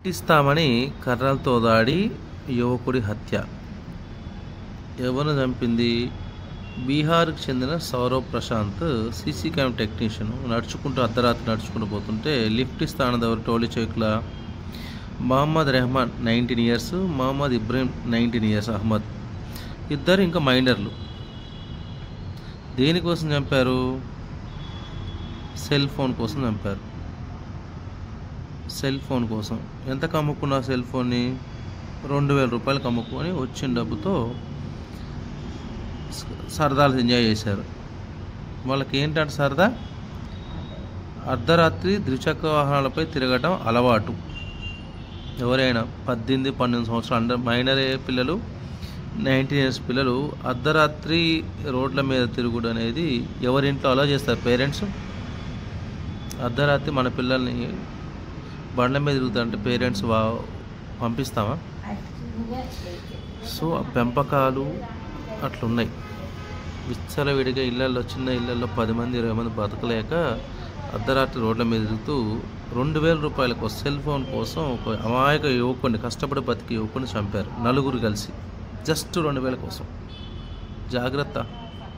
ఇస్తామని కర్రలతో దాడి యువకుడి హత్య. ఎవరిని చంపింది? బీహార్కు చెందిన Saurav Prashant CC cam technician అర్ధరాత్రి నడుచుకుంటూ పోతుంటే లిఫ్ట్ స్థానదవరు టోలీ చౌక్ల మహమ్మద్ రెహమాన్ 19 years, మహమ్మద్ ఇబ్రహీం 19 years అహ్మద్, ఇద్దరు ఇంకా మైనర్లు. దేనికోసం చంపారు? సెల్ ఫోన్ కోసం చంపారు. సెల్ ఫోన్ కోసం. ఎంతకు అమ్ముకున్న సెల్ ఫోన్ని? 2000 రూపాయలకు అమ్ముకొని వచ్చిన డబ్బుతో సరదాలు ఎంజాయ్ చేశారు. వాళ్ళకి ఏంటంటే సరదా, అర్ధరాత్రి ద్విచక్ర వాహనాలపై తిరగటం అలవాటు. ఎవరైనా 18, 12 సంవత్సరాలు మైనర్ పిల్లలు, 19 years పిల్లలు అర్ధరాత్రి రోడ్ల మీద తిరుగుడు అనేది ఎవరింట్లో అలా చేస్తారు? పేరెంట్స్. అర్ధరాత్రి మన పిల్లల్ని బండ్ల మీద తిరుగుతుంటే పేరెంట్స్ పంపిస్తామా? సో ఆ పెంపకాలు అట్లున్నాయి. విచ్చలవిడిగా ఇళ్లలో, చిన్న ఇళ్లలో 10 మంది 20 మంది బతకలేక అర్ధరాత్రి రోడ్ల మీద తిరుగుతూ 2000 రూపాయలకు సెల్ ఫోన్ కోసం ఒక అమాయక యువకుడిని, కష్టపడి బతికి యువకుడిని చంపారు. 4 కలిసి జస్ట్ 2000 కోసం. జాగ్రత్త.